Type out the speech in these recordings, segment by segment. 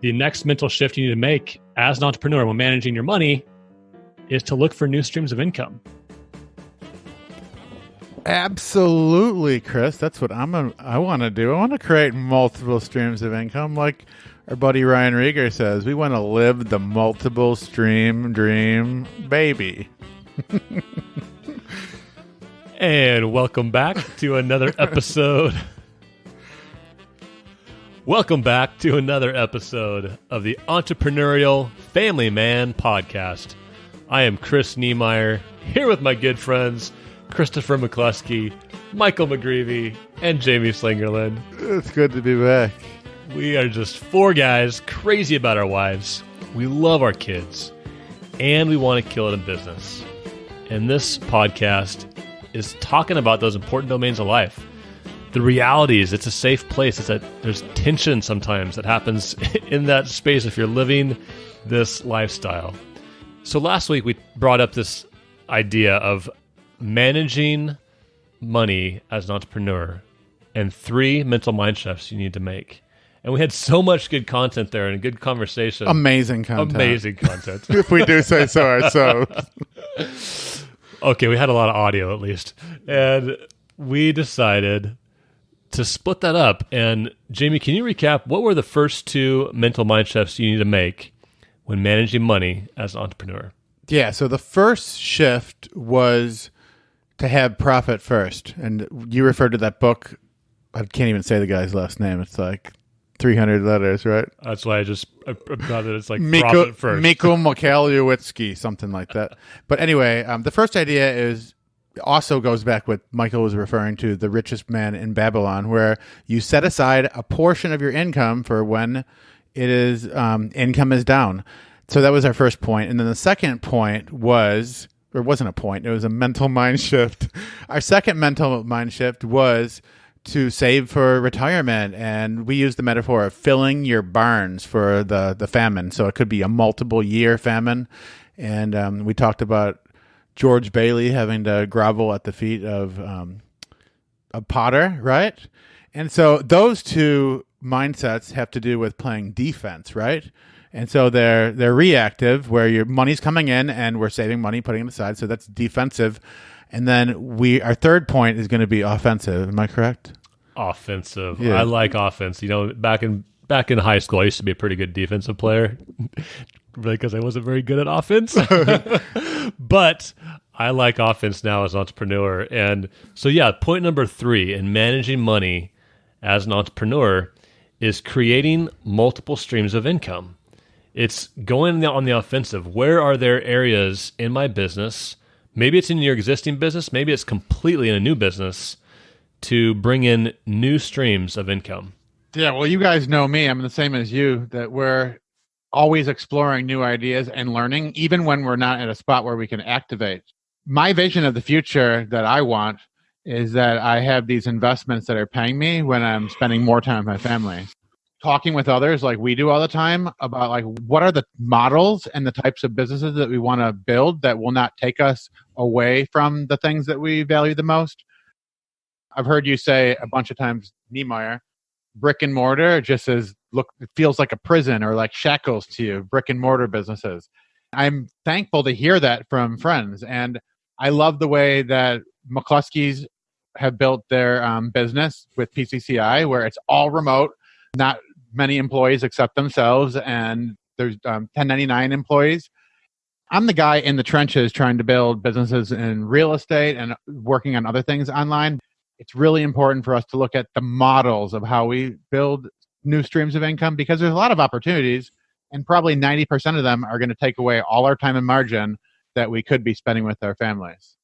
The next mental shift you need to make as an entrepreneur when managing your money is to look for new streams of income. Absolutely, Chris. That's what I want to do. I want to create multiple streams of income. Like our buddy Ryan Rieger says, we want to live the multiple stream dream, baby. And welcome back to another episode. Welcome back to another episode of the Entrepreneurial Family Man podcast. I am Chris Niemeyer, here with my good friends, Christopher McCluskey, Michael McGreevy, and Jamie Slingerland. It's good to be back. We are just four guys crazy about our wives. We love our kids, and we want to kill it in business. And this podcast is talking about those important domains of life. The reality is it's a safe place. There's tension sometimes that happens in that space if you're living this lifestyle. So last week we brought up this idea of managing money as an entrepreneur and 3 mental mind shifts you need to make. And we had so much good content there and a good conversation. Amazing content. If we do say so ourselves. Okay, we had a lot of audio at least. And we decided to split that up. And Jamie, can you recap what were the first 2 mental mind shifts you need to make when managing money as an entrepreneur? Yeah, so the first shift was to have profit first. And you referred to that book. I can't even say the guy's last name. It's like 300 letters, right? That's why I thought that it's like profit first. Mikhail Mokalyowitsky, something like that. But anyway, the first idea also goes back what Michael was referring to, the richest man in Babylon, where you set aside a portion of your income for when it is income is down. So that was our first point. And then the second point was, or it wasn't a point, it was a mental mind shift. Our second mental mind shift was to save for retirement. And we use the metaphor of filling your barns for the famine. So it could be a multiple year famine. And we talked about George Bailey having to grovel at the feet of a potter, right? And so those 2 mindsets have to do with playing defense, right? And so they're reactive, where your money's coming in and we're saving money, putting it aside. So that's defensive. And then our third point is going to be offensive. Am I correct? Offensive. Yeah. I like offense. You know, back in high school, I used to be a pretty good defensive player because I wasn't very good at offense. But I like offense now as an entrepreneur. And so, yeah, point number 3 in managing money as an entrepreneur is creating multiple streams of income. It's going on the offensive. Where are there areas in my business? Maybe it's in your existing business. Maybe it's completely in a new business to bring in new streams of income. Yeah, well, you guys know me. I'm the same as you, that we're always exploring new ideas and learning, even when we're not at a spot where we can activate. My vision of the future that I want is that I have these investments that are paying me when I'm spending more time with my family. Talking with others like we do all the time about like what are the models and the types of businesses that we want to build that will not take us away from the things that we value the most. I've heard you say a bunch of times, Niemeyer, brick and mortar just it feels like a prison or like shackles to you, brick and mortar businesses. I'm thankful to hear that from friends. And I love the way that McCluskey's have built their business with PCCI, where it's all remote, not many employees except themselves, and there's 1099 employees. I'm the guy in the trenches trying to build businesses in real estate and working on other things online. It's really important for us to look at the models of how we build new streams of income, because there's a lot of opportunities, and probably 90% of them are going to take away all our time and margin that we could be spending with our families.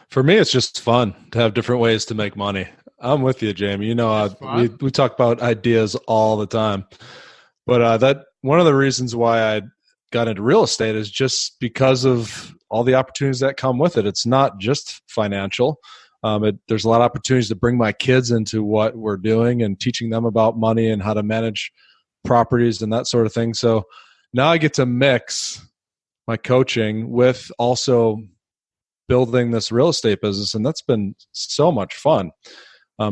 For me, it's just fun to have different ways to make money. I'm with you, Jamie. You know, we talk about ideas all the time, but that one of the reasons why I got into real estate is just because of all the opportunities that come with it. It's not just financial. There's a lot of opportunities to bring my kids into what we're doing and teaching them about money and how to manage properties and that sort of thing. So now I get to mix my coaching with also building this real estate business, and that's been so much fun.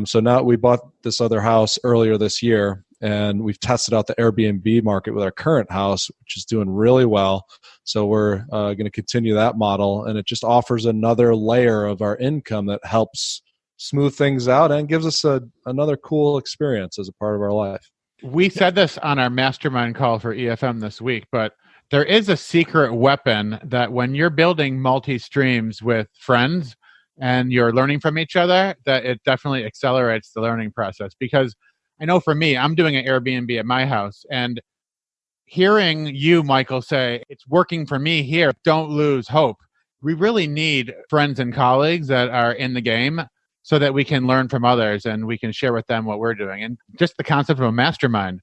So now we bought this other house earlier this year, And we've tested out the Airbnb market with our current house, which is doing really well. So we're going to continue that model. And it just offers another layer of our income that helps smooth things out and gives us another cool experience as a part of our life. We said this on our mastermind call for EFM this week, but there is a secret weapon that when you're building multi-streams with friends and you're learning from each other, that it definitely accelerates the learning process. Because I know for me, I'm doing an Airbnb at my house, and hearing you, Michael, say, it's working for me here, don't lose hope. We really need friends and colleagues that are in the game so that we can learn from others and we can share with them what we're doing. And just the concept of a mastermind.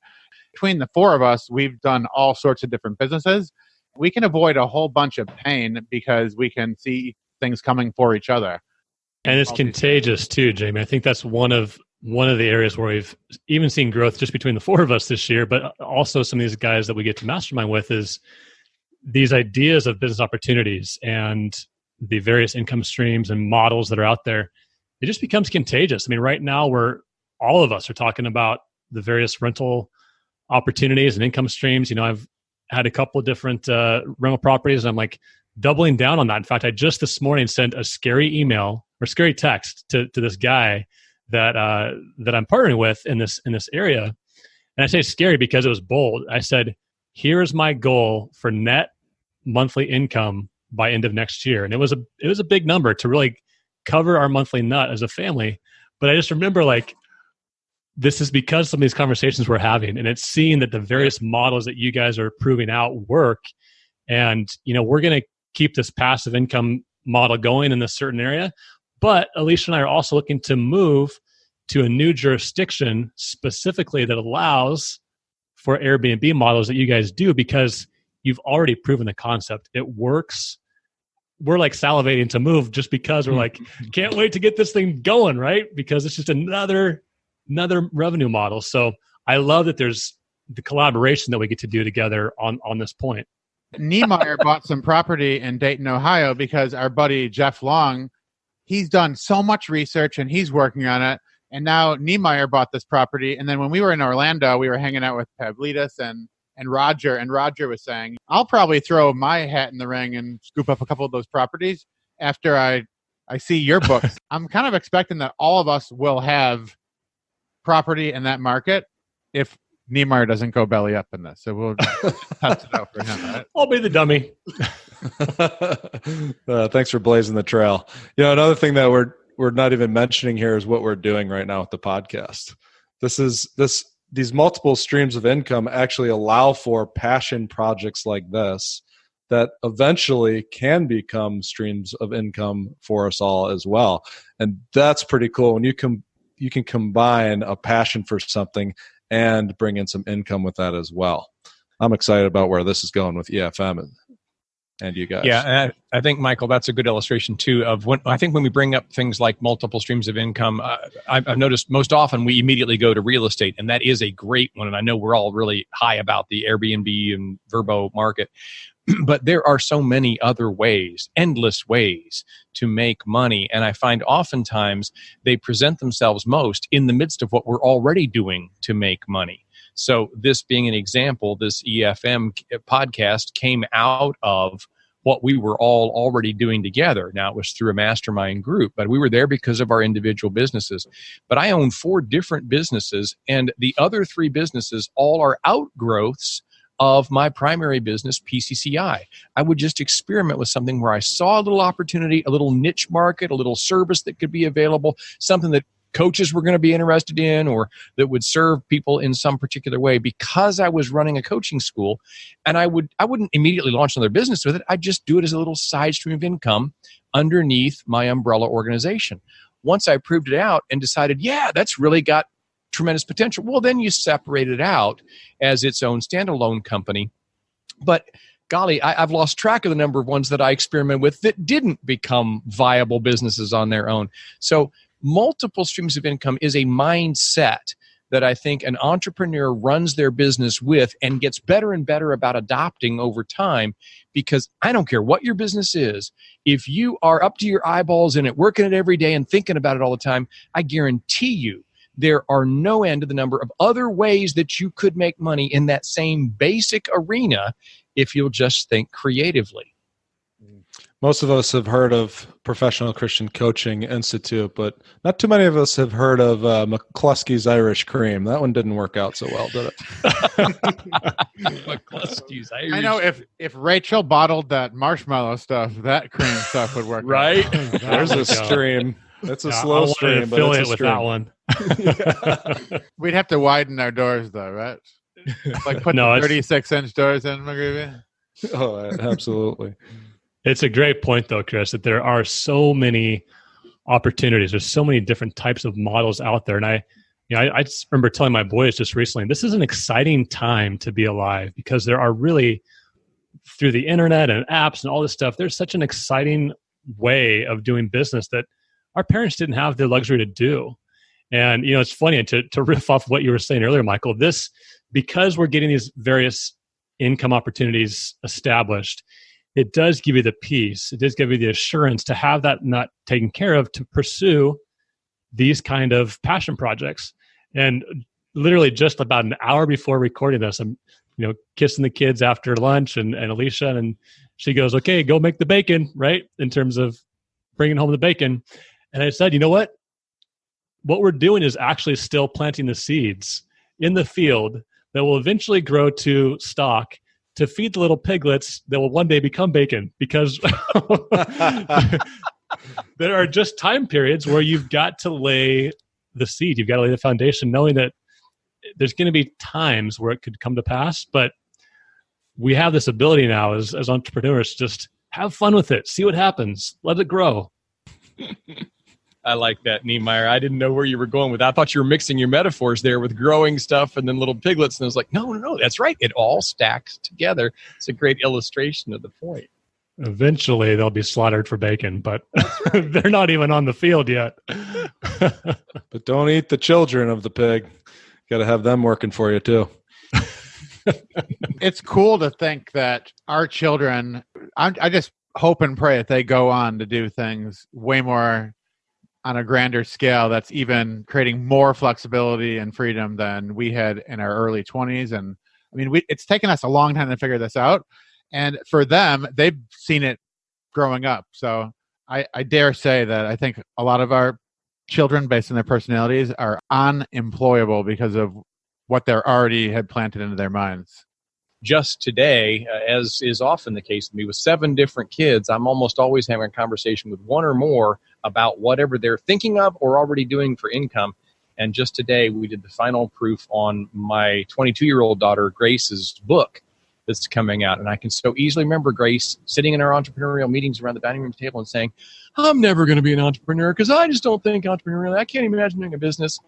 Between the four of us, we've done all sorts of different businesses. We can avoid a whole bunch of pain because we can see things coming for each other. And it's contagious too, Jamie. I think that's one of the areas where we've even seen growth just between the four of us this year, but also some of these guys that we get to mastermind with is these ideas of business opportunities and the various income streams and models that are out there. It just becomes contagious. I mean, right now all of us are talking about the various rental opportunities and income streams. I've had a couple of different rental properties, and I'm like doubling down on that. In fact, I just this morning sent a scary email or scary text to this guy that I'm partnering with in this area. And I say scary because it was bold. I said, here's my goal for net monthly income by end of next year. And it was a big number to really cover our monthly nut as a family. But I just remember, like, this is because some of these conversations we're having, and it's seeing that the various models that you guys are proving out work. And, we're going to keep this passive income model going in this certain area. But Alicia and I are also looking to move to a new jurisdiction specifically that allows for Airbnb models that you guys do, because you've already proven the concept. It works. We're like salivating to move just because we're like, can't wait to get this thing going, right? Because it's just another revenue model. So I love that there's the collaboration that we get to do together on this point. Niemeyer bought some property in Dayton, Ohio, because our buddy Jeff Long, he's done so much research and he's working on it. And now Niemeyer bought this property. And then when we were in Orlando, we were hanging out with Pavlidis and Roger. And Roger was saying, I'll probably throw my hat in the ring and scoop up a couple of those properties after I see your books. I'm kind of expecting that all of us will have property in that market if Niemeyer doesn't go belly up in this. So we'll test it out for him. Right? I'll be the dummy. Thanks for blazing the trail. Another thing that we're not even mentioning here is what we're doing right now with the podcast. These multiple streams of income actually allow for passion projects like this that eventually can become streams of income for us all as well. And that's pretty cool when you can combine a passion for something and bring in some income with that as well. I'm excited about where this is going with EFM and you guys. Yeah, and I think, Michael, that's a good illustration too of when we bring up things like multiple streams of income. I've noticed most often we immediately go to real estate, and that is a great one. And I know we're all really high about the Airbnb and Vrbo market, but there are so many other ways, endless ways to make money. And I find oftentimes they present themselves most in the midst of what we're already doing to make money. So this being an example, this EFM podcast came out of what we were all already doing together. Now, it was through a mastermind group, but we were there because of our individual businesses. But I own 4 different businesses, and the other 3 businesses all are outgrowths of my primary business, PCCI. I would just experiment with something where I saw a little opportunity, a little niche market, a little service that could be available, something that coaches were going to be interested in or that would serve people in some particular way, because I was running a coaching school. And I wouldn't immediately launch another business with it. I'd just do it as a little side stream of income underneath my umbrella organization. Once I proved it out and decided, yeah, that's really got tremendous potential, well, then you separate it out as its own standalone company. But golly, I've lost track of the number of ones that I experiment with that didn't become viable businesses on their own. So multiple streams of income is a mindset that I think an entrepreneur runs their business with and gets better and better about adopting over time, because I don't care what your business is. If you are up to your eyeballs in it, working it every day and thinking about it all the time, I guarantee you there are no end to the number of other ways that you could make money in that same basic arena if you'll just think creatively. Most of us have heard of Professional Christian Coaching Institute, but not too many of us have heard of McCluskey's Irish Cream. That one didn't work out so well, did it? McCluskey's Irish. I know if Rachel bottled that marshmallow stuff, that cream stuff would work. Right? There's a stream. It's a slow stream, but it's a with stream. that one. We'd have to widen our doors, though, right? Like put the 36-inch doors in, McGreevy. Oh, absolutely. It's a great point, though, Chris, that there are so many opportunities. There's so many different types of models out there. And I just remember telling my boys just recently, this is an exciting time to be alive because there are really, through the internet and apps and all this stuff, there's such an exciting way of doing business that our parents didn't have the luxury to do. And, it's funny, and to riff off what you were saying earlier, Michael, because we're getting these various income opportunities established, it does give you the peace. It does give you the assurance to have that not taken care of, to pursue these kind of passion projects. And literally just about an hour before recording this, I'm, kissing the kids after lunch and Alicia, and she goes, okay, go make the bacon, right? In terms of bringing home the bacon. And I said, you know what? What we're doing is actually still planting the seeds in the field that will eventually grow to stock to feed the little piglets that will one day become bacon, because there are just time periods where you've got to lay the seed. You've got to lay the foundation, knowing that there's going to be times where it could come to pass. But we have this ability now as entrepreneurs, just have fun with it. See what happens. Let it grow. I like that, Niemeyer. I didn't know where you were going with that. I thought you were mixing your metaphors there with growing stuff and then little piglets. And I was like, no, that's right. It all stacks together. It's a great illustration of the point. Eventually, they'll be slaughtered for bacon, but they're not even on the field yet. But don't eat the children of the pig. Got to have them working for you, too. It's cool to think that our children, I just hope and pray that they go on to do things way more on a grander scale that's even creating more flexibility and freedom than we had in our early 20s. And I mean, it's taken us a long time to figure this out. And for them, they've seen it growing up. So I dare say that I think a lot of our children, based on their personalities, are unemployable because of what they're already had planted into their minds. Just today, as is often the case with me, with 7 different kids, I'm almost always having a conversation with one or more about whatever they're thinking of or already doing for income. And just today, we did the final proof on my 22-year-old daughter, Grace's book that's coming out. And I can so easily remember Grace sitting in our entrepreneurial meetings around the dining room table and saying, I'm never going to be an entrepreneur because I just don't think entrepreneurial. I can't imagine doing a business.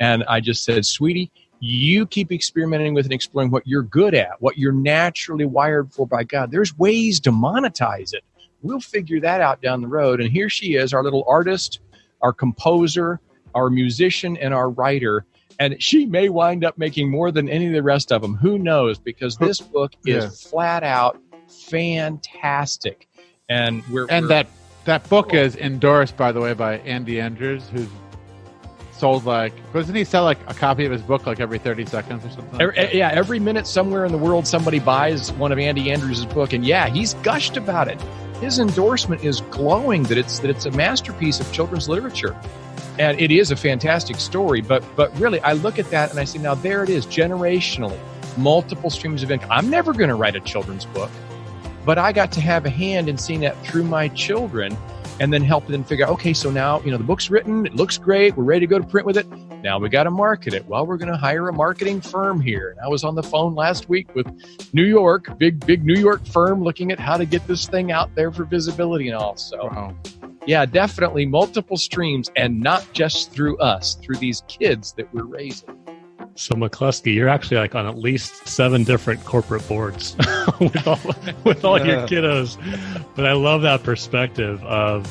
And I just said, sweetie, you keep experimenting with and exploring what you're good at, what you're naturally wired for by God. There's ways to monetize it. We'll figure that out down the road. And here she is, our little artist, our composer, our musician, and our writer. And she may wind up making more than any of the rest of them. Who knows? Because this book is flat out fantastic. And that book is endorsed, by the way, by Andy Andrews, who's sold doesn't he sell like a copy of his book like every 30 seconds or something? Every minute somewhere in the world somebody buys one of Andy Andrews' book, and he's gushed about it. His endorsement is glowing that it's a masterpiece of children's literature. And it is a fantastic story, but really I look at that and I say, now there it is, generationally, multiple streams of income. I'm never going to write a children's book, but I got to have a hand in seeing that through my children and then help them figure out, okay, so now, the book's written, it looks great, we're ready to go to print with it. Now we got to market it. Well, we're going to hire a marketing firm here. And I was on the phone last week with New York, big New York firm looking at how to get this thing out there for visibility and all. So, yeah, definitely multiple streams, and not just through us, through these kids that we're raising. So McCluskey, you're actually like on at least 7 different corporate boards with all your kiddos. But I love that perspective of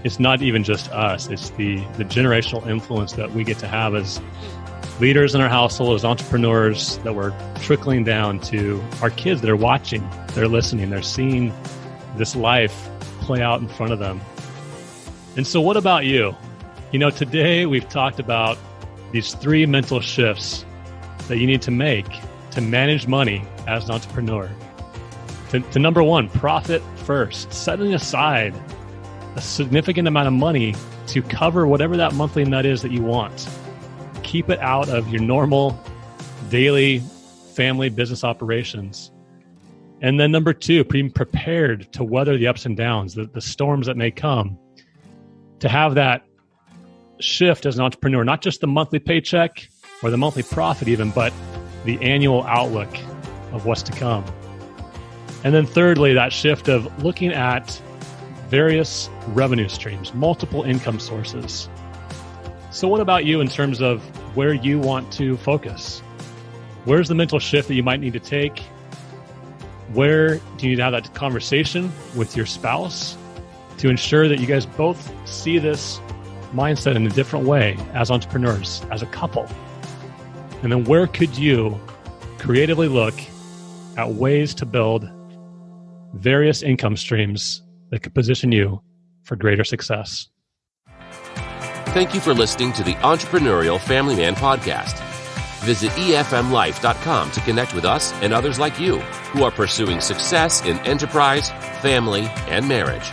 it's not even just us. It's the generational influence that we get to have as leaders in our household, as entrepreneurs, that we're trickling down to our kids that are watching, they're listening, they're seeing this life play out in front of them. And so what about you? Today we've talked about these 3 mental shifts that you need to make to manage money as an entrepreneur. To number 1, profit first, setting aside a significant amount of money to cover whatever that monthly nut is that you want. Keep it out of your normal daily family business operations. And then number 2, being prepared to weather the ups and downs, the storms that may come, to have that shift as an entrepreneur, not just the monthly paycheck or the monthly profit even, but the annual outlook of what's to come. And then thirdly, that shift of looking at various revenue streams, multiple income sources. So what about you in terms of where you want to focus? Where's the mental shift that you might need to take? Where do you need to have that conversation with your spouse to ensure that you guys both see this mindset in a different way as entrepreneurs, as a couple? And then where could you creatively look at ways to build various income streams that could position you for greater success? Thank you for listening to the Entrepreneurial Family Man Podcast. Visit efmlife.com to connect with us and others like you who are pursuing success in enterprise, family, and marriage.